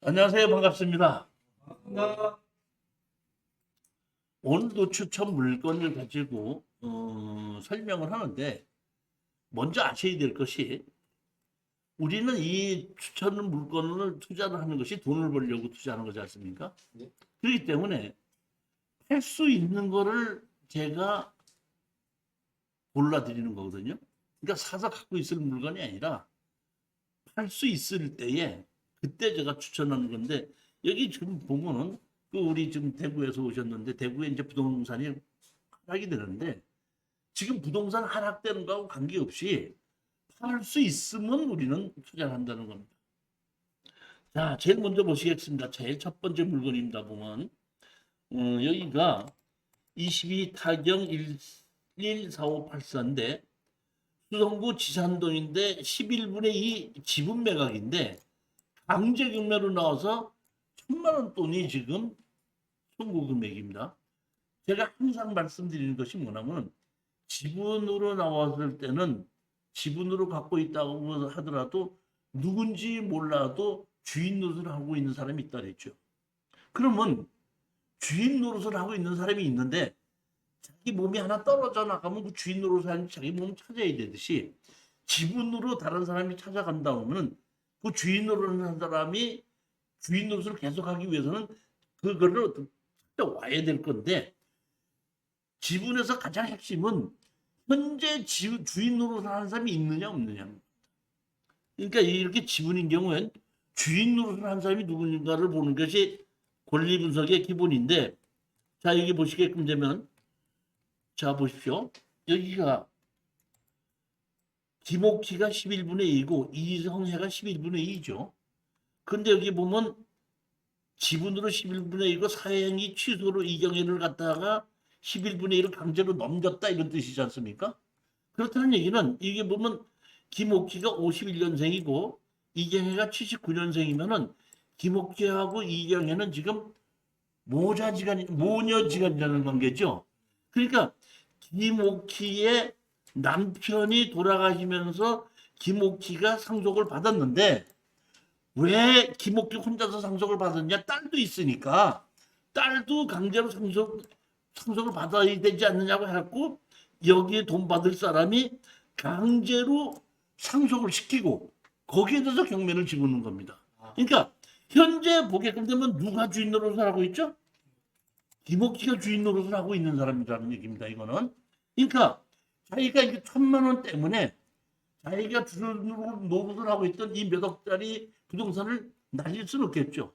안녕하세요. 반갑습니다. 나 오늘도 추천 물건을 가지고 설명을 하는데 먼저 아셔야 될 것이 우리는 이 추천 물건을 투자를 하는 것이 돈을 벌려고 투자하는 거지 않습니까? 네. 그렇기 때문에 할 수 있는 거를 제가 골라드리는 거거든요. 그러니까 사서 갖고 있을 물건이 아니라 팔 수 있을 때에 그때 제가 추천하는 건데 여기 지금 보면은 그 우리 지금 대구에서 오셨는데 대구에 이제 부동산이 하락이 되는데 지금 부동산 하락되는 거하고 관계없이 팔 수 있으면 우리는 투자를 한다는 겁니다. 자, 제일 먼저 보시겠습니다. 제일 첫 번째 물건입니다. 보면 여기가 22 타경 114584인데 수성구 지산동인데 11분의 2 지분 매각인데 강제 경매로 나와서 1,000만 원 돈이 지금 청구 금액입니다. 제가 항상 말씀드리는 것이 뭐냐면 지분으로 나왔을 때는 지분으로 갖고 있다고 하더라도 누군지 몰라도 주인 노릇을 하고 있는 사람이 있다 그랬죠. 그러면 주인 노릇을 하고 있는 사람이 있는데 자기 몸이 하나 떨어져 나가면 그 주인 노릇을 하는 자기 몸을 찾아야 되듯이 지분으로 다른 사람이 찾아간다 하면 그 주인 노릇을 하는 사람이 주인 노릇을 계속하기 위해서는 그거를 찾아와야 될 건데 지분에서 가장 핵심은 현재 주인 노릇을 하는 사람이 있느냐 없느냐. 그러니까 이렇게 지분인 경우엔 주인 노릇을 하는 사람이 누구인가를 보는 것이 권리 분석의 기본인데 자 여기 보시게끔 되면 자 보십시오. 여기가 김옥희가 11분의 2고 이성혜가 11분의 2죠. 근데 여기 보면 지분으로 11분의 1이고 사행이 취소로 이경혜를 갖다가 11분의 1을 강제로 넘겼다 이런 뜻이지 않습니까? 그렇다는 얘기는 이게 보면 김옥희가 51년생이고 이경혜가 79년생이면은 김옥희하고 이경혜는 지금 모녀지간이라는 관계죠. 그러니까 김옥희의 남편이 돌아가시면서 김옥희가 상속을 받았는데 왜 김옥희 혼자서 상속을 받았냐? 딸도 있으니까 딸도 강제로 상속을 받아야 되지 않느냐고 해갖고 여기에 돈 받을 사람이 강제로 상속을 시키고 거기에 대해서 경매를 집어넣는 겁니다. 그러니까 현재 보게끔 되면 누가 주인 노릇을 하고 있죠? 김옥희가 주인 노릇을 하고 있는 사람이라는 얘기입니다. 이거는. 그러니까 자기가 이게 1,000만 원 때문에 자기가 주인 노릇을 하고 있던 이 몇 억짜리 부동산을 날릴 수는 없겠죠.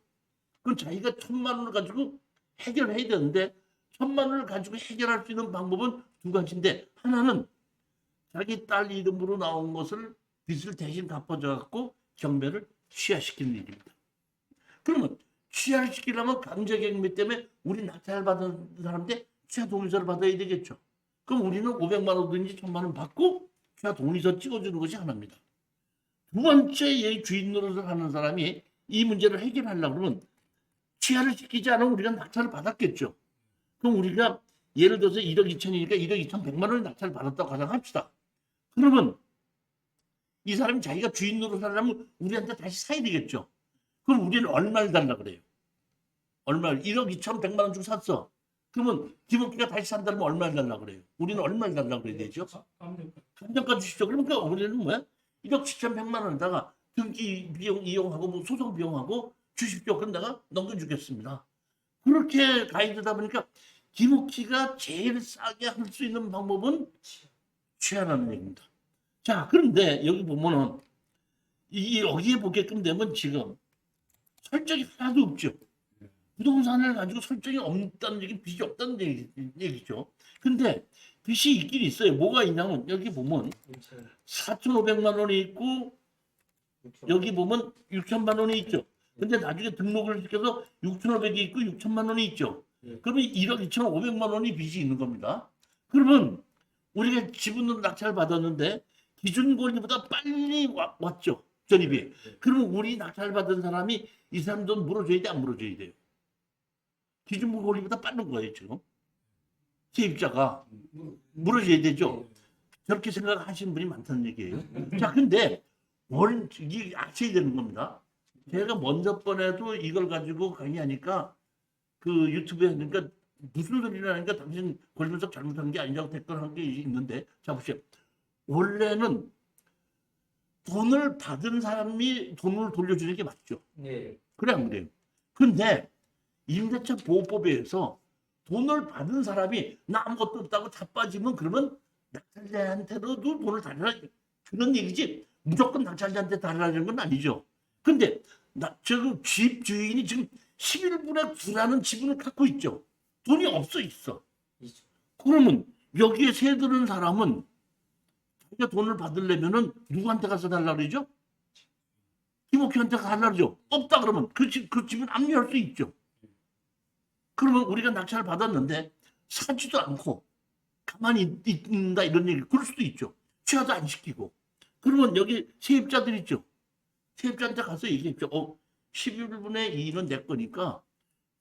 그럼 자기가 1,000만 원을 가지고 해결해야 되는데 1,000만 원을 가지고 해결할 수 있는 방법은 두 가지인데 하나는 자기 딸 이름으로 나온 것을 빚을 대신 갚아줘 갖고 경매를 취하시키는 일입니다. 그러면 취하를 시키려면 강제경매 때문에 우리 낙찰 받은 사람한테 취하 동의서를 받아야 되겠죠. 그럼 우리는 500만 원든지 1,000만 원 받고 취하 동의서 찍어주는 것이 하나입니다. 두 번째 이 주인 노릇을 하는 사람이 이 문제를 해결하려고 그러면 취하를 시키지 않으면 우리가 낙찰을 받았겠죠. 그럼 우리가 예를 들어서 1억 2천이니까 1억 2천100만 원을 낙찰을 받았다고 가정합시다. 그러면 이 사람이 자기가 주인 노릇을 하려면 우리한테 다시 사야 되겠죠. 그럼 우리는 얼마를 달라 그래요? 얼마를 1억 2천100만 원 주고 샀어. 그러면 김옥희가 다시 산다면 얼마를 달라 그래요? 우리는 얼마를 달라 그래야 되죠? 감정가 주시죠. 그러니까 우리는 뭐야? 1억 7천100만 원에다가 등기 비용 이용하고 뭐 소송 비용하고 주십시오. 그럼 내가 넘겨주겠습니다. 그렇게 가이드다 보니까 김옥희가 제일 싸게 할 수 있는 방법은 취하라는 얘기입니다. 자, 그런데 여기 보면은 여기에 보게끔 되면 지금 설정이 하나도 없죠. 부동산을 가지고 설정이 없다는 얘기, 빚이 없다는 얘기죠. 근데 빚이 있긴 있어요. 뭐가 있냐면 여기 보면 4,500만 원이 있고 여기 보면 6천만 원이 있죠. 근데 나중에 등록을 시켜서 6,500이 있고 6천만 원이 있죠. 그러면 1억 2,500만 원이 빚이 있는 겁니다. 그러면 우리가 지분으로 낙찰을 받았는데 기준 권리보다 빨리 왔죠. 전입이. 그러면 우리 낙찰 받은 사람이 이 사람 돈 물어줘야 돼, 안 물어줘야 돼요? 기준 권리보다 빠른 거예요, 지금. 세입자가 물어줘야 되죠. 저렇게 생각하시는 분이 많다는 얘기예요. 자, 근데 이게 아셔야 되는 겁니다. 제가 먼저 번에도 이걸 가지고 강의하니까 그 유튜브에 하니까 무슨 소리라니까 당신 권리분석 잘못한 게 아니라고 댓글 게 있는데 자 보세요. 원래는 돈을 받은 사람이 돈을 돌려주는 게 맞죠. 네. 그래 안 그래요? 근데 임대차 보호법에 의해서 돈을 받은 사람이 나 아무것도 없다고 자빠지면 그러면 낙찰자한테도 돈을 달라 그런 얘기지 무조건 낙찰자한테 달라는 건 아니죠. 근데 지금 집 주인이 지금 11분의 9라는 지분을 갖고 있죠. 돈이 있어. 그러면 여기에 세드는 사람은 자기가 돈을 받으려면은 누구한테 가서 달라 그러죠? 김옥희한테 달라 그러죠. 없다 그러면 그 집은 압류할 수 있죠. 그러면 우리가 낙찰을 받았는데 사지도 않고 가만히 있는다 이런 얘기 그럴 수도 있죠. 취하도 안 시키고. 그러면 여기 세입자들 있죠. 세입자한테 가서 얘기했죠. 11분의 2는 내 거니까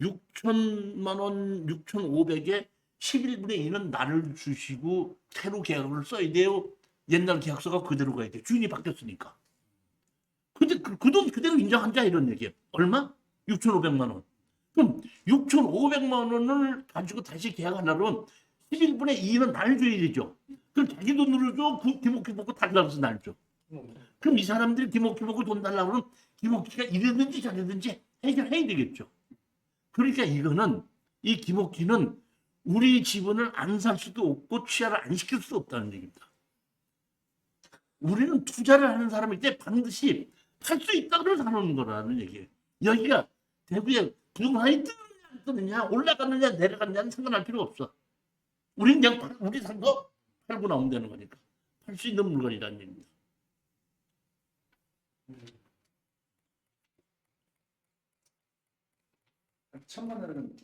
6천만 원, 6,500에 11분의 2는 나를 주시고 새로 계약을 써야 돼요. 옛날 계약서가 그대로 가야 돼. 주인이 바뀌었으니까. 근데 그 돈 그대로 인정한다 이런 얘기예요. 얼마? 6,500만 원. 그럼 6,500만 원을 가지고 다시 계약하려면 11분의 2는 날 줘야 되죠. 그럼 자기 돈으로 줘. 김옥희 보고 달라서 날 줘. 그럼 이 사람들이 김옥희 보고 돈 달라고 그러면 김옥희가 이랬든지 저랬든지 해결해야 되겠죠. 그러니까 이거는 이 김옥희는 우리 지분을 안 살 수도 없고 취하를 안 시킬 수 없다는 얘기입니다. 우리는 투자를 하는 사람일 때 반드시 팔 수 있다고 사는 거라는 얘기예요. 여기가 대구에 부동산이 뜨느냐 안 뜨느냐 올라가느냐 내려가느냐는 상관할 필요 없어. 우리는 그냥 우리 산 거 팔고 나오면 되는 거니까. 팔 수 있는 물건이라는 얘기입니다. 천만 원은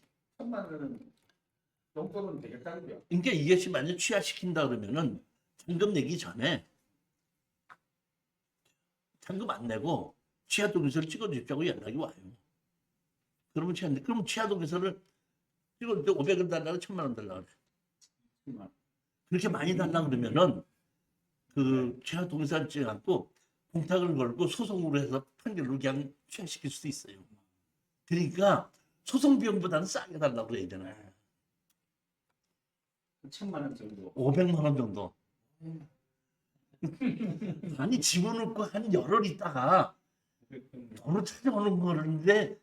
용돈은 되겠다고요. 그러니까 이것이 만약 취하시킨다 그러면은 잔금 내기 전에 잔금 안 내고 취하동의서를 찍어주자고 연락이 와요. 그러면 그럼 취하동의서를 찍어줄 때 500원 달라고 1,000만 원 달라고 그래요. 그렇게 많이 달라 그러면은 그 취하동의서를 찍어갖고 공탁을 걸고 소송으로 해서 판결로 그냥 취하시킬 수도 있어요. 그러니까 소송 비용보다는 싸게 달라고 해야 되나요? 1,000만 원 정도. 500만 원 정도. 아니 집어넣고 한 열흘 있다가 돈을 찾아오는 거는데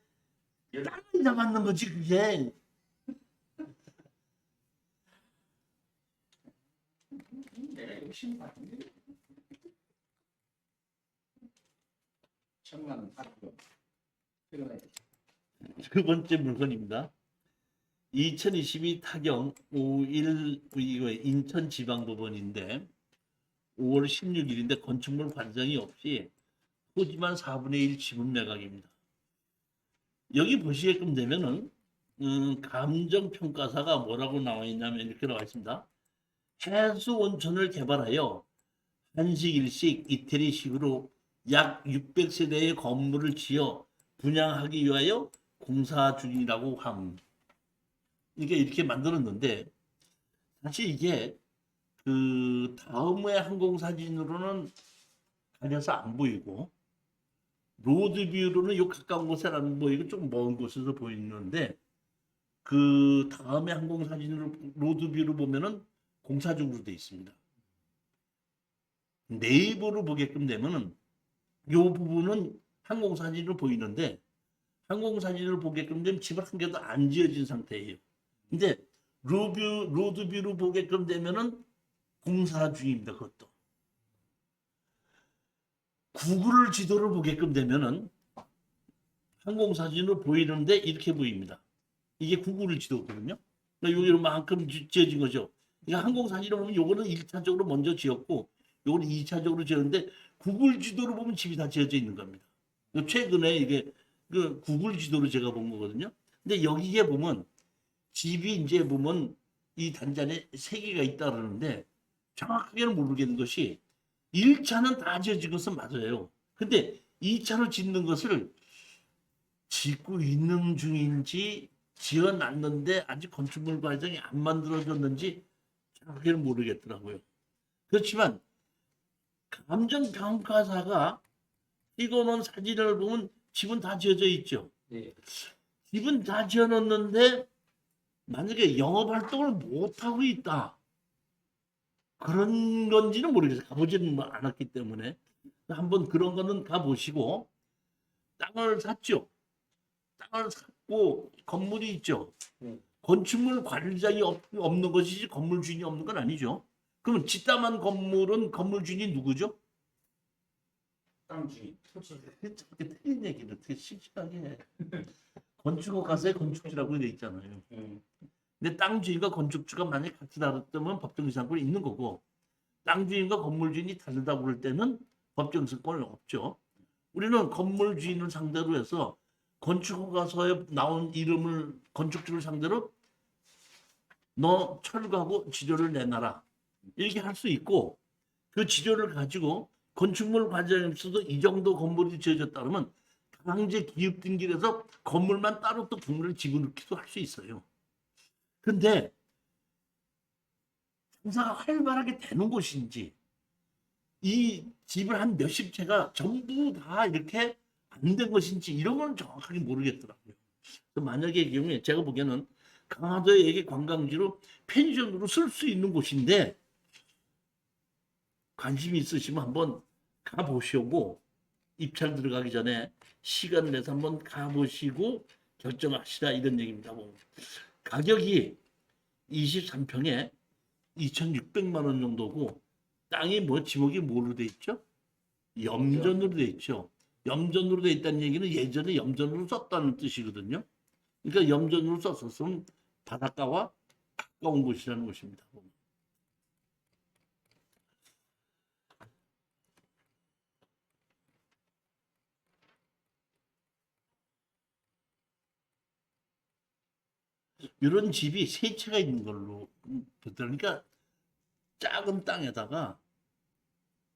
땅을 잡았는 거지 그게. 내가 욕심 많은데. 1,000만 원 받고 들어가야지. 두 번째 물건입니다. 2022 타경 5일 인천지방법원인데 5월 16일인데 건축물 관장이 없이 토지만 4분의 1 지분 매각입니다. 여기 보시게끔 되면은 감정평가사가 뭐라고 나와 있냐면 이렇게 나와 있습니다. 해수 온천을 개발하여 한식 일식 이태리식으로 약 600세대의 건물을 지어 분양하기 위하여 공사 중이라고 함. 이게 이렇게 만들었는데 사실 이게 그 다음의 항공사진으로는 가려서 안 보이고 로드뷰로는 요 가까운 곳에 안 보이고 좀 먼 곳에서 보이는데 그 다음에 항공사진으로 로드뷰로 보면은 공사 중으로 돼 있습니다. 네이버로 보게끔 되면은 요 부분은 항공사진으로 보이는데 항공사진을 보게끔 되면 집을 한 개도 안 지어진 상태예요. 근데 로드뷰로 보게끔 되면은 공사 중입니다. 그것도. 구글 지도를 보게끔 되면은 항공사진으로 보이는데 이렇게 보입니다. 이게 구글 지도거든요. 그러니까 여기만큼 지어진 거죠. 그러니까 항공사진으로 보면 요거는 1차적으로 먼저 지었고 요거는 2차적으로 지었는데 구글 지도로 보면 집이 다 지어져 있는 겁니다. 최근에 이게 그 구글 지도로 제가 본 거거든요. 근데 여기에 보면 집이 이제 보면 이 단지 안에 3개가 있다 그러는데 정확하게는 모르겠는 것이 1차는 다 지어진 것은 맞아요. 근데 2차를 짓는 것을 짓고 있는 중인지 지어놨는데 아직 건축물 과정이 안 만들어졌는지 정확하게는 모르겠더라고요. 그렇지만 감정평가사가 찍어놓은 사진을 보면 집은 다 지어져 있죠. 네. 집은 다 지어놓는데 만약에 영업 활동을 못 하고 있다. 그런 건지는 모르겠어요. 가보지는 않았기 때문에 한번 그런 거는 가보시고 땅을 샀죠. 땅을 샀고 건물이 있죠. 건축물 관리자이 없는 것이지 건물 주인이 없는 건 아니죠. 그러면 집담한 건물은 건물 주인이 누구죠? 땅 주인. 저렇게 틀린 얘기를 어떻게 씩씩하게 해. 건축허가서에 건축주라고 돼 있잖아요. 근데 땅 주인과 건축주가 만약에 같이 다르다면 법정이상권이 있는 거고 땅 주인과 건물 주인이 다르다고 그럴 때는 법정이상권이 없죠. 우리는 건물 주인을 상대로 해서 건축허가서에 나온 이름을 건축주를 상대로 너 철거하고 지료를 내놔라 이렇게 할 수 있고 그 지료를 가지고 건축물 과정에서도 이 정도 건물이 지어졌다 그러면 강제 기업 등기해서 건물만 따로 또 건물을 집어넣기도 할 수 있어요. 근데 장사가 활발하게 되는 곳인지 이 집을 한 몇십 채가 전부 다 이렇게 안 된 것인지 이런 건 정확하게 모르겠더라고요. 만약에 이 경우에 제가 보기에는 강화도에 관광지로 펜션으로 쓸 수 있는 곳인데 관심이 있으시면 한번 가보시고 입찰 들어가기 전에 시간을 내서 한번 가보시고 결정하시라 이런 얘기입니다. 가격이 23평에 2,600만 원 정도고 땅이 뭐 지목이 뭐로 돼 있죠? 염전으로 돼 있죠. 염전으로 돼 있다는 얘기는 예전에 염전으로 썼다는 뜻이거든요. 그러니까 염전으로 썼었으면 바닷가와 가까운 곳이라는 것입니다. 이런 집이 세 채가 있는 걸로 그러니까 작은 땅에다가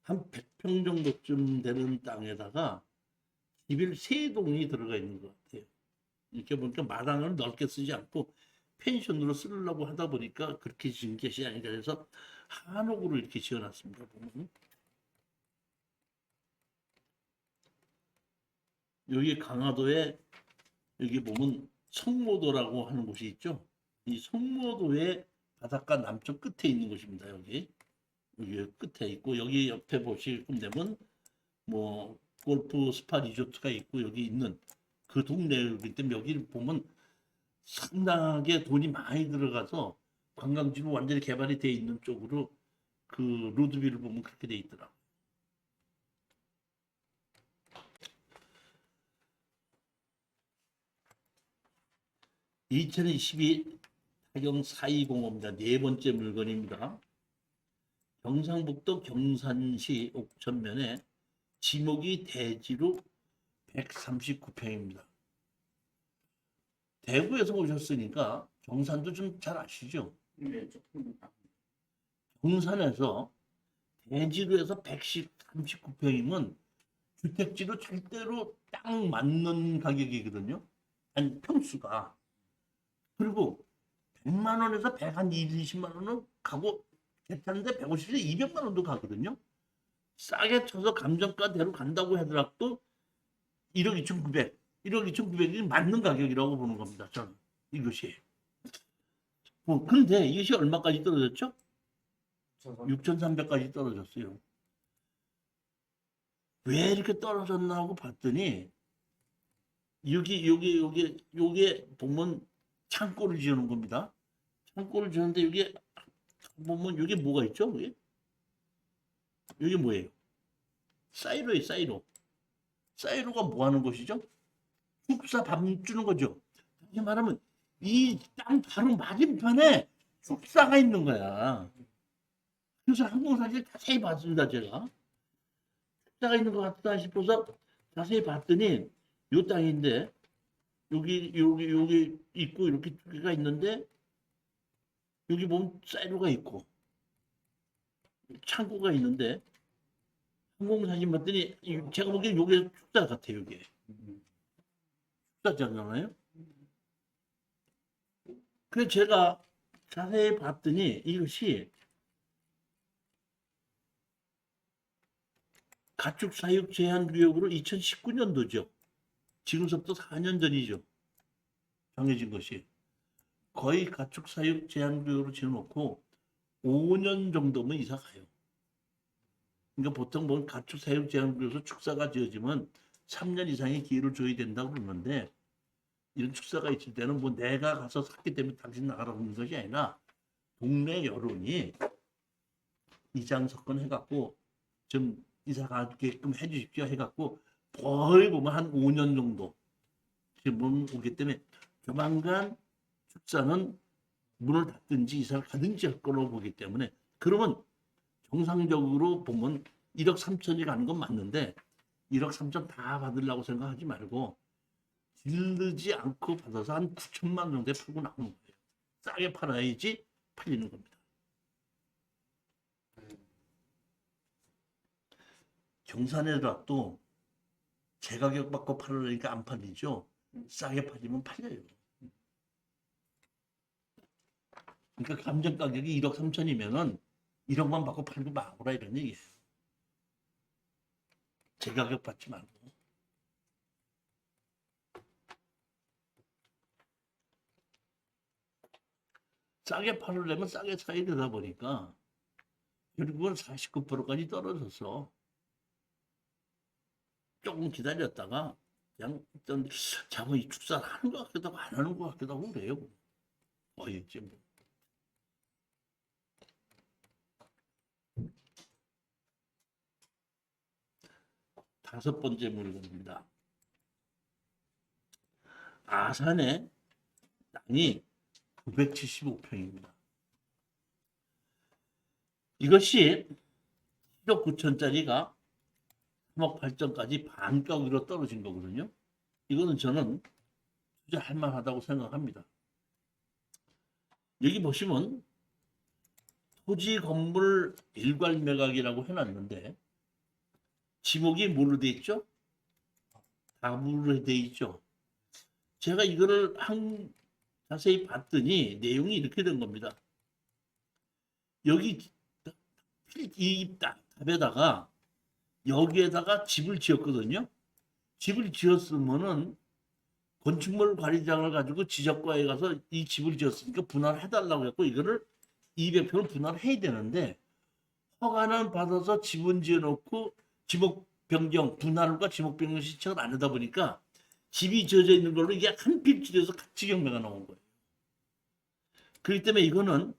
한 100평 정도쯤 되는 땅에다가 집이 세 동이 들어가 있는 것 같아요. 이렇게 보니까 마당을 넓게 쓰지 않고 펜션으로 쓰려고 하다 보니까 그렇게 지은 것이 아니라 해서 한옥으로 이렇게 지어놨습니다. 보면 여기 강화도에 여기 보면 성모도라고 하는 곳이 있죠. 이 성모도의 바닷가 남쪽 끝에 있는 곳입니다. 여기 끝에 있고 여기 옆에 보시면 되면 뭐 골프 스파 리조트가 있고 여기 있는 그 동네이기 때문에 여기 보면 상당하게 돈이 많이 들어가서 관광지로 완전히 개발이 돼 있는 쪽으로 그 로드뷰를 보면 그렇게 돼 있더라고요. 2022 타경 4205입니다. 네 번째 물건입니다. 경상북도 경산시 옥천면에 지목이 대지로 139평입니다. 대구에서 오셨으니까 경산도 좀 잘 아시죠? 네, 조금. 경산에서 대지로 해서 139평이면 주택지로 절대로 딱 맞는 가격이거든요. 아니 평수가. 그리고 100만 원에서 120만 원은 가고 괜찮은데 150에서 200만 원도 가거든요. 싸게 쳐서 감정가대로 간다고 하더라도 1억 2,900, 1억 2,900이 맞는 가격이라고 보는 겁니다. 저는 이것이. 그런데 이것이 얼마까지 떨어졌죠? 6,300까지 떨어졌어요. 왜 이렇게 떨어졌나 하고 봤더니 여기 보면 창고를 지어놓은 겁니다. 창고를 지었는데 여기 보면 여기 뭐가 있죠? 여기 뭐예요? 사이로예요, 사이로. 사이로가 뭐 하는 것이죠? 축사 밥 주는 거죠. 다시 말하면 이 땅 바로 맞은편에 축사가 있는 거야. 그래서 항공사진을 자세히 봤습니다, 제가. 축사가 있는 것 같다 싶어서 자세히 봤더니 요 땅인데 여기 있고 이렇게 두 개가 있는데 여기 보면 사이로가 있고 창고가 있는데 항공사진 봤더니 제가 보기엔 요게 축사 같아요. 이게 축사잖아요. 그래서 제가 자세히 봤더니 이것이 가축 사육 제한 구역으로 2019년도죠. 지금서부터 4년 전이죠. 정해진 것이. 거의 가축 사육 제한 구역으로 지어놓고 5년 정도면 이사 가요. 그러니까 보통 뭐 가축 사육 제한 구역에서 축사가 지어지면 3년 이상의 기회를 줘야 된다고 그러는데 이런 축사가 있을 때는 뭐 내가 가서 샀기 때문에 당신 나가라고 하는 것이 아니라 동네 여론이 이장 석권 해갖고 좀 이사 가게끔 해주십시오 해갖고 거의 보면 한 5년 정도 지금 오기 때문에 조만간 축사는 문을 닫든지 이사를 가든지 할 거로 보기 때문에 그러면 정상적으로 보면 1억 3천이 가는 건 맞는데 1억 3천 다 받으려고 생각하지 말고 질르지 않고 받아서 한 9천만 원 정도에 팔고 나오는 거예요. 싸게 팔아야지 팔리는 겁니다. 경산에라도 제 가격 받고 팔으려니까 안 팔리죠. 싸게 팔리면 팔려요. 그러니까 감정 가격이 1억 3천이면은 1억만 받고 팔고 마구라 이런 얘기예요. 제 가격 받지 말고. 싸게 팔으려면 싸게 사야 되다 보니까 결국은 49%까지 떨어져서 조금 기다렸다가 그냥 일단 자꾸 이 축사를 하는 것 같기도 하고 안 하는 것 같기도 하고 그래요. 거의 지금. 다섯 번째 물건입니다. 아산의 땅이 975평입니다. 이것이 1억 9천짜리가 3억 8천까지 반가격으로 떨어진 거거든요. 이거는 저는 투자할 만하다고 생각합니다. 여기 보시면 토지 건물 일괄 매각이라고 해놨는데 지목이 뭐로 돼 있죠? 다부로 돼 있죠. 제가 이거를 자세히 봤더니 내용이 이렇게 된 겁니다. 여기 이 답에다가 여기에다가 집을 지었거든요. 집을 지었으면은 건축물 관리장을 가지고 지적과에 가서 이 집을 지었으니까 분할해달라고 했고 이거를 200평을 분할해야 되는데 허가는 받아서 집은 지어놓고 지목 변경 분할과 지목 변경 신청을 안 하다 보니까 집이 지어져 있는 걸로 이게 한 필지에서 같이 경매가 나온 거예요. 그렇기 때문에 이거는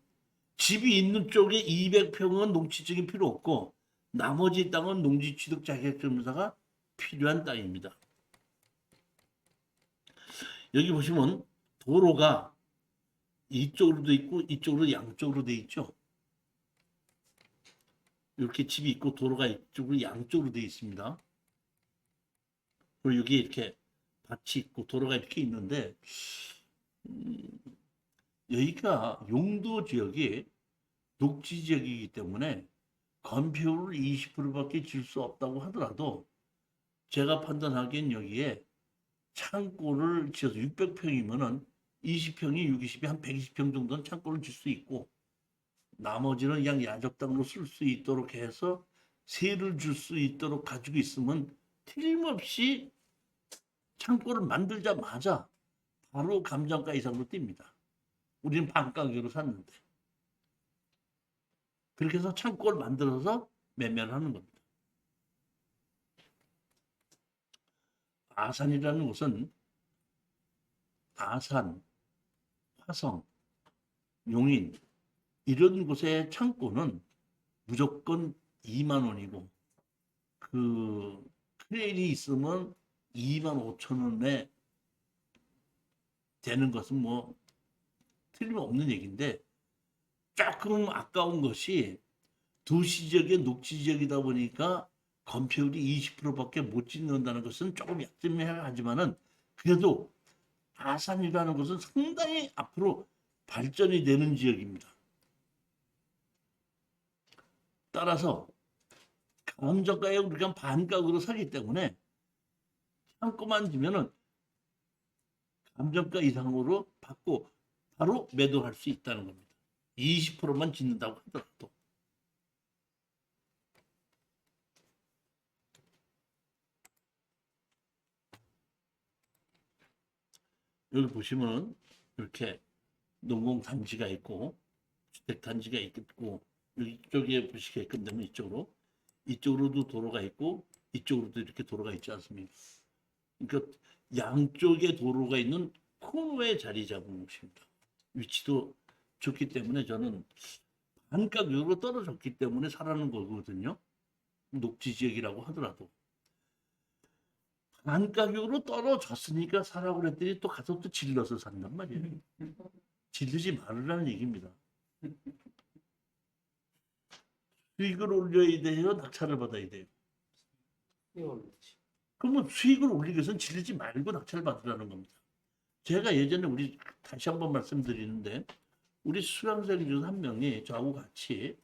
집이 있는 쪽에 200평은 농지증이 필요 없고 나머지 땅은 농지취득 자격증사가 필요한 땅입니다. 여기 보시면 도로가 이쪽으로도 있고 이쪽으로 양쪽으로 돼 있죠. 이렇게 집이 있고 도로가 이쪽으로 양쪽으로 돼 있습니다. 그리고 여기 이렇게 밭이 있고 도로가 이렇게 있는데 여기가 용도 지역이 녹지 지역이기 때문에 건폐율을 20%밖에 줄 수 없다고 하더라도 제가 판단하기엔 여기에 창고를 지어서 600평이면은 20평이 60이 한 120평 정도는 창고를 줄 수 있고 나머지는 그냥 야적당으로 쓸 수 있도록 해서 세를 줄 수 있도록 가지고 있으면 틀림없이 창고를 만들자마자 바로 감정가 이상으로 뜁니다. 우리는 반가격으로 샀는데. 그렇게 해서 창고를 만들어서 매매를 하는 겁니다. 아산이라는 곳은 아산, 화성, 용인 이런 곳의 창고는 무조건 2만 원이고 그 크레인이 있으면 2만 5천 원에 되는 것은 뭐 틀림없는 얘기인데 조금 아까운 것이 도시 지역의 녹지 지역이다 보니까 건폐율이 20%밖에 못 짓는다는 것은 조금 약점이야 하지만은 그래도 아산이라는 것은 상당히 앞으로 발전이 되는 지역입니다. 따라서 감정가에 우리가 반가격으로 사기 때문에 창고만 지면은 감정가 이상으로 받고 바로 매도할 수 있다는 겁니다. 20%만 짓는다고 하더라도. 여기 보시면 이렇게 농공단지가 있고 주택단지가 있고 이쪽에 보시게끔 되면 이쪽으로도 도로가 있고 이쪽으로도 이렇게 도로가 있지 않습니까? 그러니까 양쪽에 도로가 있는 코너에 자리 잡은 곳입니다. 위치도 좋기 때문에 저는 반가격으로 떨어졌기 때문에 사라는 거거든요. 녹지 지역이라고 하더라도 반가격으로 떨어졌으니까 사라고 그랬더니 또 가서 또 질러서 산단 말이에요. 질르지 말으라는 얘기입니다. 수익을 올려야 돼요, 낙찰을 받아야 돼요. 그러면 수익을 올리기 위해서는 질르지 말고 낙찰을 받으라는 겁니다. 제가 예전에 우리 다시 한번 말씀드리는데 우리 수강생 중 한 명이 저하고 같이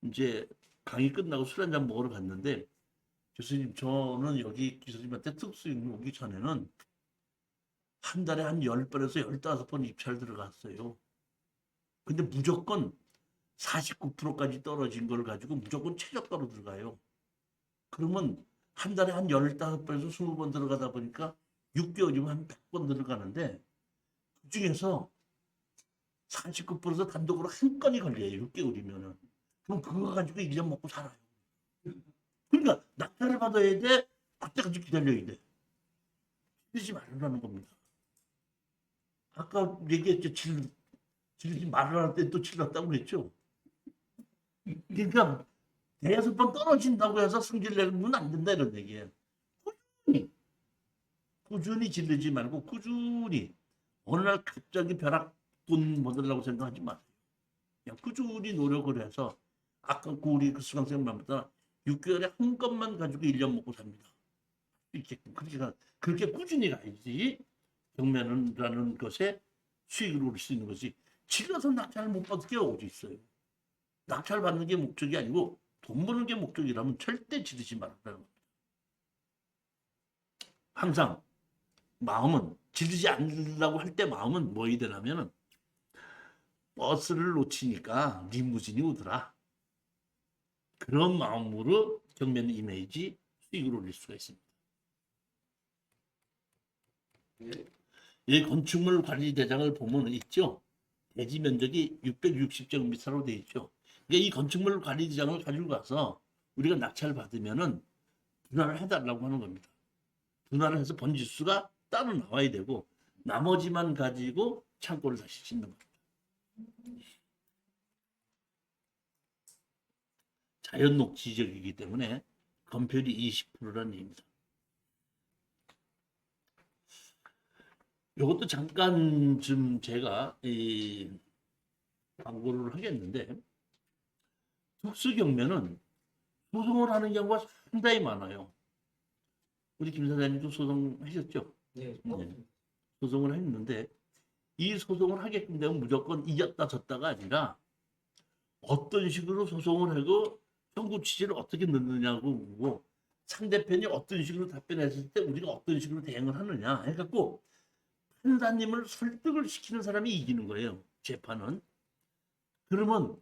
이제 강의 끝나고 술 한잔 먹으러 갔는데 교수님 저는 여기 교수님한테 특수임 오기 전에는 한 달에 한 10번에서 15번 입찰 들어갔어요. 근데 무조건 49%까지 떨어진 걸 가지고 무조건 최저가로 들어가요. 그러면 한 달에 한 15번에서 20번 들어가다 보니까 6개월이면 한 100번 들어가는데 그중에서 49%에서 단독으로 한 건이 걸려요. 6개월이면은. 그럼 그거 가지고 1년 먹고 살아요. 그러니까 낙찰을 받아야 돼. 그때까지 기다려야 돼. 질리지 말라는 겁니다. 아까 얘기했죠. 질리지 말라는 때 또 질렀다고 그랬죠. 그러니까 대여섯 번 떨어진다고 해서 승질 내면 안 된다 이런 얘기예요. 꾸준히 질리지 말고 꾸준히 어느 날 갑자기 벼락돈 받으려고 생각하지 마세요. 그냥 꾸준히 노력을 해서 아까 우리 그 수강생 말보다 6개월에 한 건만 가지고 1년 먹고 삽니다. 이렇게 그렇게 꾸준히 가야지 경매라는 것에 수익을 올릴 수 있는 것이 질러서 낙찰을 못 받을 게 어디 있어요. 낙찰 받는 게 목적이 아니고 돈 버는 게 목적이라면 절대 지르지 말라는 겁니다. 항상 마음은 지르지 않으려고 할 때 마음은 뭐이 되냐면은 버스를 놓치니까 리무진이 오더라. 그런 마음으로 경매는 임해야지 수익을 올릴 수가 있습니다. 이 건축물 관리 대장을 보면 있죠. 대지 면적이 660제곱미터로 되어 있죠. 그러니까 이 건축물 관리 대장을 가지고 가서 우리가 낙찰을 받으면은 분할을 해달라고 하는 겁니다. 분할을 해서 번지수가 따로 나와야 되고 나머지만 가지고 창고를 다시 짓는 겁니다. 자연 녹지 지역이기 때문에 건폐율이 20%라는 얘기입니다. 이것도 잠깐 좀 제가 광고를 하겠는데 특수경매는 소송을 하는 경우가 상당히 많아요. 우리 김 사장님도 소송하셨죠? 네. 소송을 했는데 이 소송을 하게끔 되면 무조건 이겼다 졌다가 아니라 어떤 식으로 소송을 하고 청구 취지를 어떻게 넣느냐고 보고 상대편이 어떤 식으로 답변했을 때 우리가 어떤 식으로 대응을 하느냐 해갖고 판사님을 설득을 시키는 사람이 이기는 거예요. 재판은. 그러면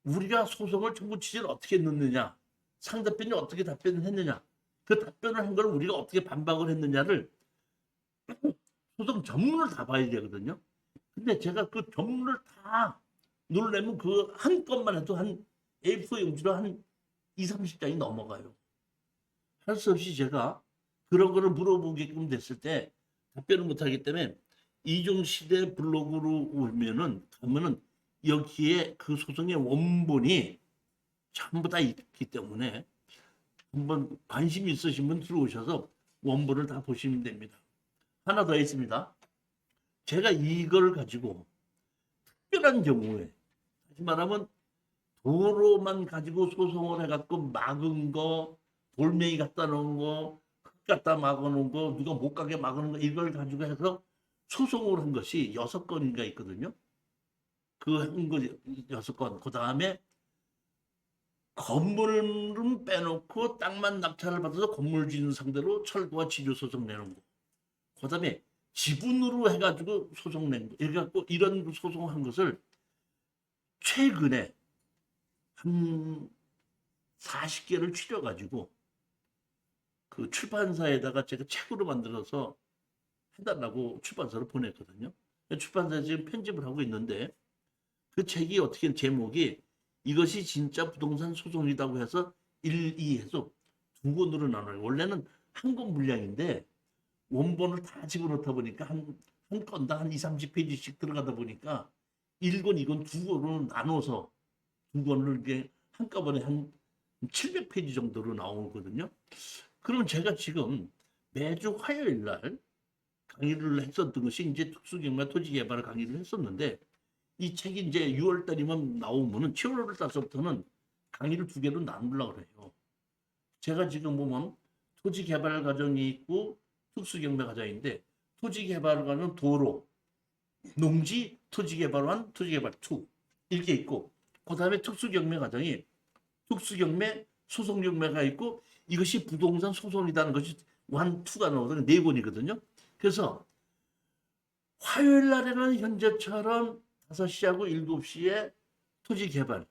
우리가 소송을 청구 취지를 어떻게 넣느냐 상대편이 어떻게 답변을 했느냐 그 답변을 한 걸 우리가 어떻게 반박을 했느냐를 소송 전문을 다 봐야 되거든요. 근데 제가 그 전문을 다 누르려면 그 한 건만 해도 한 A4 용지로 한 20, 30장이 넘어가요. 할 수 없이 제가 그런 거를 물어보게끔 됐을 때 답변을 못하기 때문에 이종시대 블로그로 가면은 여기에 그 소송의 원본이 전부 다 있기 때문에 한번 관심 있으신 분 들어오셔서 원본을 다 보시면 됩니다. 하나 더 있습니다. 제가 이걸 가지고 특별한 경우에 다시 말하면 도로만 가지고 소송을 해갖고 막은 거, 돌멩이 갖다 놓은 거, 흙 갖다 막아놓은 거, 누가 못 가게 막아놓은 거 이걸 가지고 해서 소송을 한 것이 6건인가 있거든요. 그 한 거 6건. 그 다음에 건물은 빼놓고 땅만 낙찰을 받아서 건물 짓는 상대로 철거와 치료 소송 내는 거. 그 다음에 지분으로 해가지고 소송 낸 거. 이래갖고 이런 소송한 것을 최근에 한 40개를 추려가지고 그 출판사에다가 제가 책으로 만들어서 해달라고 출판사로 보냈거든요. 출판사에 지금 편집을 하고 있는데 그 책이 어떻게 제목이 이것이 진짜 부동산 소송이라고 해서 1, 2 해서 두 권으로 나눠요. 원래는 한 권 분량인데 원본을 다 집어넣다 보니까 한 건당 한 2, 30페이지씩 들어가다 보니까 1권, 2권, 두 권으로 나눠서 두 권을 이렇게 한꺼번에 한 700페이지 정도로 나오거든요. 그럼 제가 지금 매주 화요일 날 강의를 했었던 것이 이제 특수경마 토지개발 강의를 했었는데 이 책이 이제 6월 달이면 나오면은 7월 달서부터는 강의를 두 개로 나누려고 그래요. 제가 지금 보면 토지개발 과정이 있고 특수경매 과정인데 토지개발 과정은 도로, 농지, 토지개발 1, 토지개발 2 이렇게 있고 그 다음에 특수경매 과정이 특수경매, 소송경매가 있고 이것이 부동산 소송이라는 것이 1, 2가 나오거든요. 네 권이거든요. 그래서 화요일 날에는 현재처럼 5시하고 7시에 토지개발,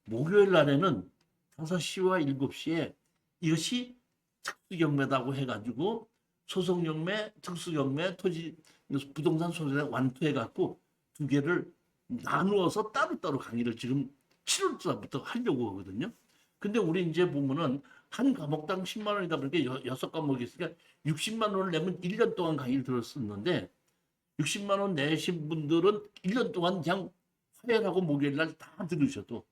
목요일 날에는 5시와 7시에 이것이 특수경매라고 해가지고 소송경매, 특수경매, 토지 부동산 소송에 완투해갖고 두 개를 나누어서 따로따로 강의를 지금 7월부터 하려고 하거든요. 근데 우리 이제 보면은 한 과목당 10만 원이다 보니까 6과목이 있으니까 60만 원을 내면 1년 동안 강의를 들었었는데 60만 원 내신 분들은 1년 동안 그냥 화요일하고 목요일 날 다 들으셔도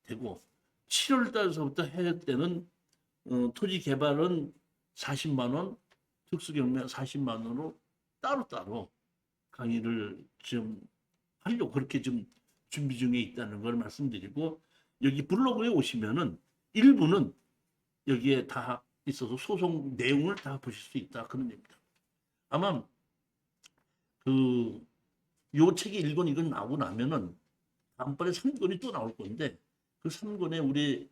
되고 7월 달서부터 해 때는 토지 개발은 40만 원, 특수경매 40만 원으로 따로따로 강의를 좀 하려고 그렇게 좀 준비 중에 있다는 걸 말씀드리고 여기 블로그에 오시면은 일부는 여기에 다 있어서 소송 내용을 다 보실 수 있다 그런 얘기입니다. 아마 요 책이 1권 이건 나오고 나면은 다음번에 3권이 또 나올 건데 그 3권에 우리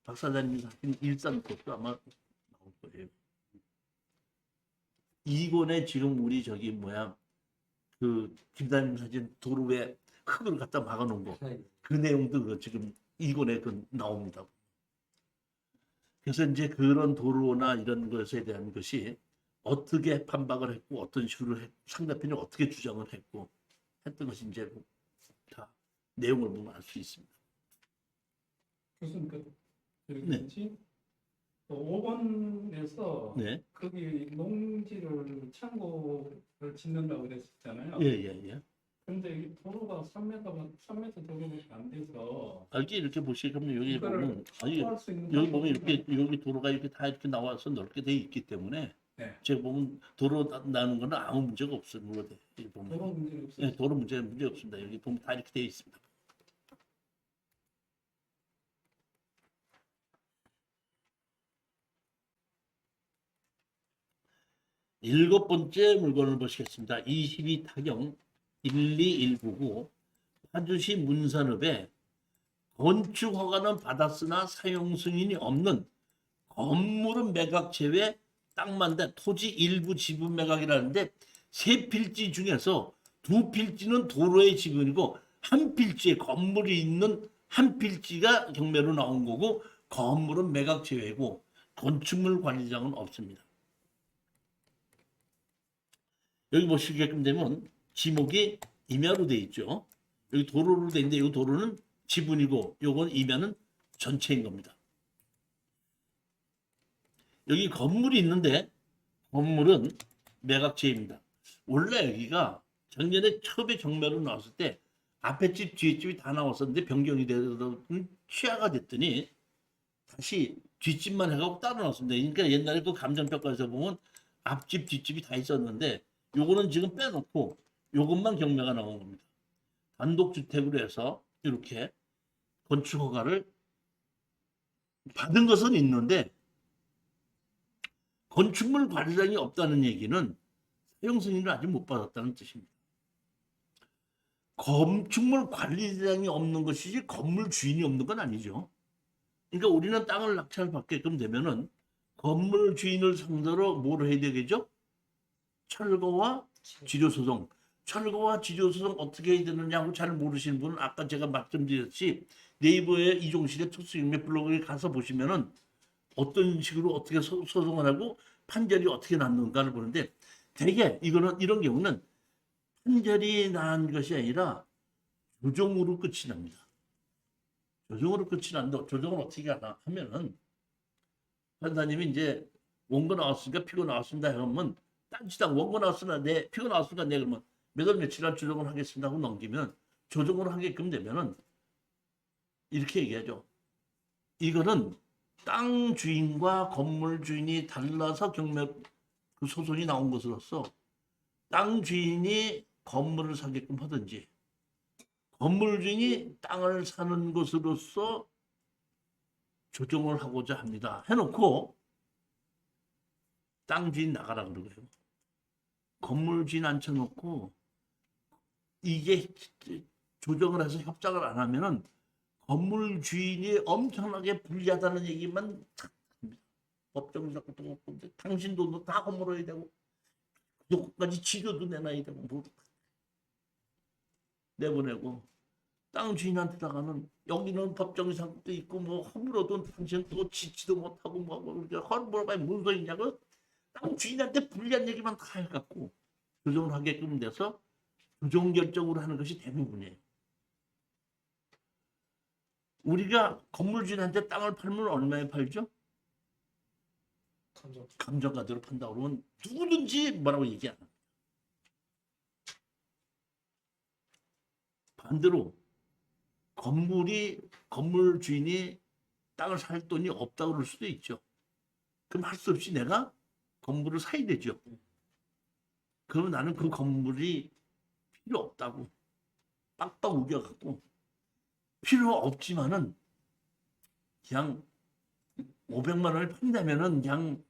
박 사장님이 하신 일산 것도 아마 나올 거예요. 2권에 지금 우리 저기 김다님 사진 도로에 흙을 갖다 막아놓은 거 그 내용도 지금 2권에 나옵니다. 그래서 이제 그런 도로나 이런 것에 대한 것이 어떻게 판박을 했고 어떤 식으로 상대편이 어떻게 주장을 했고 했던 것이 이제 다 내용을 보면 알 수 있습니다. 교수님 네. 뭐지? 5번에서 네. 거기 농지를 창고를 짓는다고 그랬었잖아요. 예. 그런데 이 도로가 3m 도로밖에 안 돼서 이렇게 보시면 여기 이거를 보면 확보할 수 있는 여기 보면 방법이 이렇게 여기 도로가 이렇게 다 이렇게 나와서 넓게 돼 있기 때문에 네. 제가 보면 도로 나는 거는 아무 문제가 없어요. 여기 보면 도로 문제 없어요. 네, 도로 문제 없습니다. 여기 보면 다 이렇게 돼 있습니다. 일곱 번째 물건을 보시겠습니다. 22 타경 12199 파주시 문산읍에 건축 허가는 받았으나 사용 승인이 없는 건물은 매각 제외 땅만 대 토지 일부 지분 매각이라는데 세 필지 중에서 두 필지는 도로의 지분이고 한 필지에 건물이 있는 한 필지가 경매로 나온 거고 건물은 매각 제외고 건축물 관리장은 없습니다. 여기 보시게끔 되면 지목이 임야로 돼 있죠. 여기 도로로 돼 있는데 이 도로는 지분이고 요건 임야는 전체인 겁니다. 여기 건물이 있는데 건물은 매각제입니다. 원래 여기가 작년에 처음에 경매로 나왔을 때 앞에 집 뒤에 집이 다 나왔었는데 변경이 되서 취하가 됐더니 다시 뒷집만 해갖고 따로 나왔습니다. 그러니까 옛날에 그 감정평가에서 보면 앞집 뒷집이 다 있었는데 요거는 지금 빼놓고 요것만 경매가 나온 겁니다. 단독주택으로 해서 이렇게 건축허가를 받은 것은 있는데 건축물 관리장이 없다는 얘기는 사용 승인을 아직 못 받았다는 뜻입니다. 건축물 관리장이 없는 것이지 건물 주인이 없는 건 아니죠. 그러니까 우리는 땅을 낙찰받게끔 되면은 건물 주인을 상대로 뭘 해야 되겠죠? 철거와 지료소송. 철거와 지료소송 어떻게 해야 되느냐고 잘 모르시는 분은 아까 제가 말씀드렸듯이 네이버에 이종실의 특수경매 블로그에 가서 보시면은 어떤 식으로 어떻게 소송을 하고 판결이 어떻게 났는가를 보는데 대개 이거는 이런 경우는 판결이 난 것이 아니라 조정으로 끝이 납니다. 조정으로 끝이 난다. 조정을 어떻게 하나 하면은 판사님이 이제 원고 나왔으니까 피고 나왔습니다. 그러면 딴짓하고 원고 나왔으나 내 피고 나왔으니까 내 그러면 몇 월 며칠간 조정을 하겠습니다 하고 넘기면 조정을 하게끔 되면은 이렇게 얘기하죠. 이거는 땅 주인과 건물 주인이 달라서 경매 그 소송이 나온 것으로서 땅 주인이 건물을 사게끔 하든지 건물 주인이 땅을 사는 것으로서 조정을 하고자 합니다. 해놓고 땅 주인 나가라 그러고요. 건물 주인 앉혀놓고 이게 조정을 해서 협상을 안 하면은 건물 주인이 엄청나게 불리하다는 얘기만 합니다. 법정에서 당신 돈도 다 허물어야 되고 그것까지 치료도 내놔야 되고 뭐 내보내고 땅 주인한테다가는 여기는 법정상도 있고 뭐 허물어도 당신 또 지지도 못하고 뭐 허물어봐야 뭔 소리냐고 땅 주인한테 불리한 얘기만 다 해갖고 조정을 하게끔 돼서 조정 결정으로 하는 것이 대부분이에요. 우리가 건물주인한테 땅을 팔면 얼마에 팔죠? 감정가대로 판다 그러면 누구든지 뭐라고 얘기 안 합니다. 반대로 건물 주인이 땅을 살 돈이 없다고 그럴 수도 있죠. 그럼 할 수 없이 내가 건물을 사야 되죠. 그러면 나는 그 건물이 필요 없다고 빡빡 우겨갖고 필요 없지만은 그냥 500만 원을 판다면은 그냥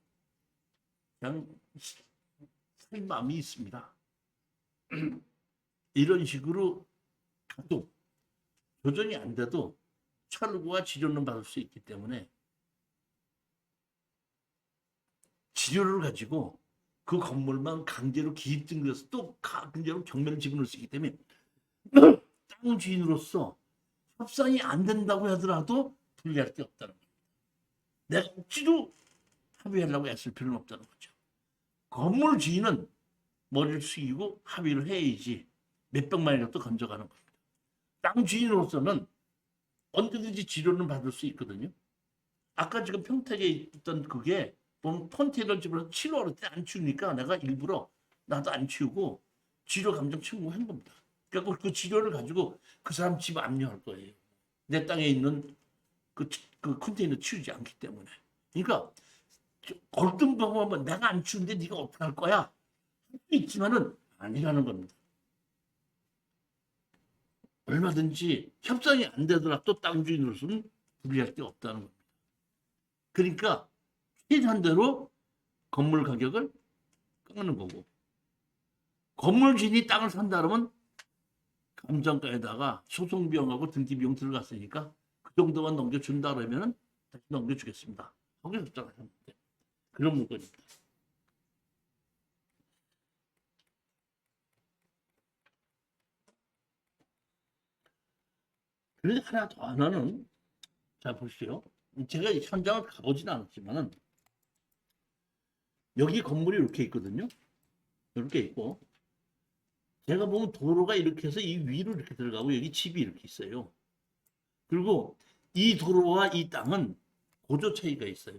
살 마음이 있습니다. 이런 식으로 가도 조정이 안 돼도 철거와 치료는 받을 수 있기 때문에 치료를 가지고 그 건물만 강제로 기입 등록해서 또 강제로 경매를 집어넣을 수 있기 때문에 땅 주인으로서 협상이 안 된다고 하더라도 불리할 게 없다는 겁니다. 내가 억지로 합의하려고 애쓸 필요는 없다는 거죠. 건물 주인은 머리를 숙이고 합의를 해야지 몇백만이라도 건져가는 겁니다. 땅 주인으로서는 언제든지 지료는 받을 수 있거든요. 아까 지금 평택에 있던 그게 보면 컨테이너 집을 치료하러 때 안 치우니까 내가 일부러 나도 안 치우고 지료 감정 청구한 겁니다. 그러니까 그 지료를 가지고 그 사람 집 압류할 거예요. 내 땅에 있는 그 컨테이너 치우지 않기 때문에. 그러니까 얼뜬 방법은 내가 안 치우는데 네가 어떻게 할 거야? 할 수 있지만은 아니라는 겁니다. 얼마든지 협상이 안 되더라도 땅 주인으로서는 불리할 게 없다는 겁니다. 그러니까 최대한대로 건물 가격을 깎는 거고 건물 주인이 땅을 산다 그러면 감정가에다가 소송 비용하고 등기 비용 들어갔으니까 그 정도만 넘겨준다 그러면은 다시 넘겨주겠습니다. 거기에 협상을 하는데 그런 물건입니다. 그런데 하나 더 하나는 자 보시죠. 제가 현장을 가보진 않았지만은 여기 건물이 이렇게 있거든요. 이렇게 있고 제가 보면 도로가 이렇게 해서 이 위로 이렇게 들어가고 여기 집이 이렇게 있어요. 그리고 이 도로와 이 땅은 고조 차이가 있어요.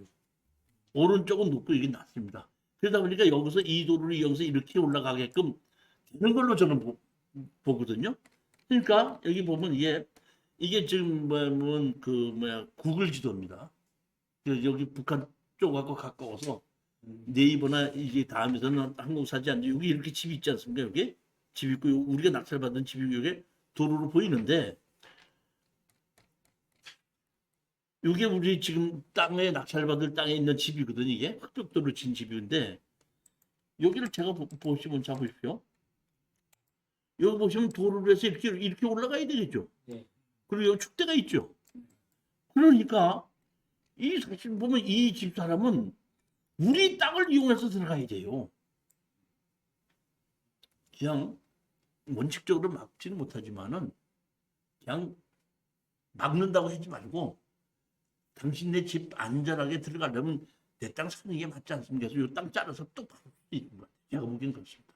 오른쪽은 높고 이게 낮습니다. 그러다 보니까 여기서 이 도로를 이용해서 이렇게 올라가게끔 되는 걸로 저는 보거든요. 그러니까 여기 보면 이게 지금 구글 지도입니다. 여기 북한 쪽하고 가까워서 네이버나 이게 다음에서는 한국 사지 않는데 여기 이렇게 집이 있지 않습니까? 여기 집 있고 우리가 낙찰받은 집이 여기 도로로 보이는데 이게 우리 지금 땅에 낙찰받을 땅에 있는 집이거든요. 이게 흑벽도로 진 집인데 여기를 제가 보시면 잡으십시오. 여기 보시면 도로로 해서 이렇게 올라가야 되겠죠. 네. 그리고 여기 축대가 있죠. 그러니까 이 사실 보면 이 집사람은 우리 땅을 이용해서 들어가야 돼요. 그냥 원칙적으로 막지는 못하지만은 그냥 막는다고 하지 말고 당신네 집 안전하게 들어가려면 내 땅 사는 게 맞지 않습니까? 그래서 이 땅 잘라서 또 바꿀 수 있는 거예요. 제가 보기엔 그렇습니다.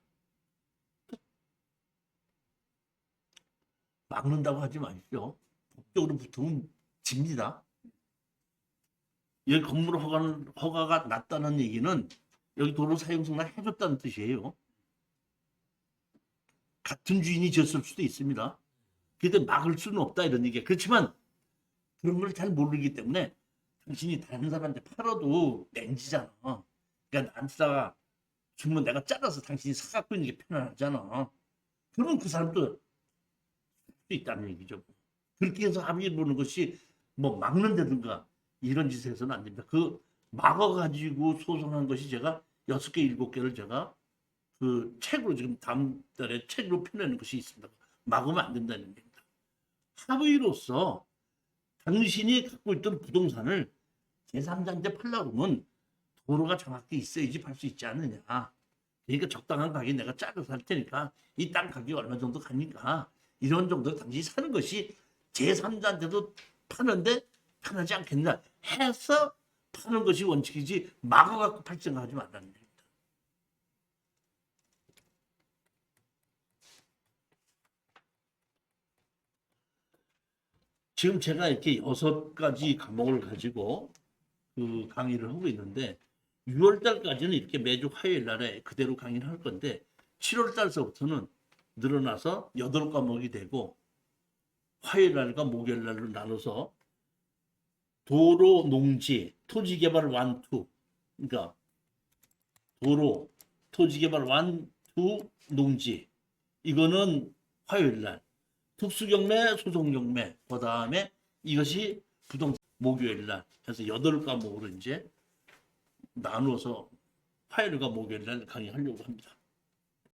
막는다고 하지 마십시오. 법적으로 붙으면 집니다. 여기 건물 허가가 났다는 얘기는 여기 도로 사용승낙 해줬다는 뜻이에요. 같은 주인이 지었을 수도 있습니다. 그런데 막을 수는 없다 이런 얘기야. 그렇지만 그런 걸 잘 모르기 때문에 당신이 다른 사람한테 팔아도 땡지잖아. 그러니까 남사가 주면 내가 잘라서 당신이 사갖고 있는 게 편안하잖아. 그러면 그 사람도 할 수 있다는 얘기죠. 그렇게 해서 합의를 보는 것이 뭐 막는다든가 이런 짓을 해서는 안 됩니다. 그 막아가지고 소송한 것이 제가 6개, 7개를 제가 그 책으로 지금 다음 달에 책으로 펴내는 것이 있습니다. 막으면 안 된다는 얘기입니다. 합의로서 당신이 갖고 있던 부동산을 제3자한테 팔려고 하면 도로가 정확히 있어야지 팔 수 있지 않느냐. 그러니까 적당한 가격에 내가 짜려서 할 테니까 이 땅 가격이 얼마 정도 가니까 이런 정도 당신이 사는 것이 제3자한테도 파는데 편하지 않겠냐 해서 파는 것이 원칙이지 막아갖고 팔 생각하지 말라는 얘기입니다. 지금 제가 이렇게 6가지 과목을 가지고 그 강의를 하고 있는데 6월 달까지는 이렇게 매주 화요일 날에 그대로 강의를 할 건데 7월 달서부터는 늘어나서 8과목이 되고 화요일 날과 목요일 날로 나눠서 도로, 농지, 토지개발 1, 2 그러니까 도로, 토지개발 1, 2, 농지 이거는 화요일 날 특수경매, 소송경매 그 다음에 이것이 부동산 목요일 날 해서 8과목으로 이제 나누어서 화요일과 목요일 날 강의하려고 합니다.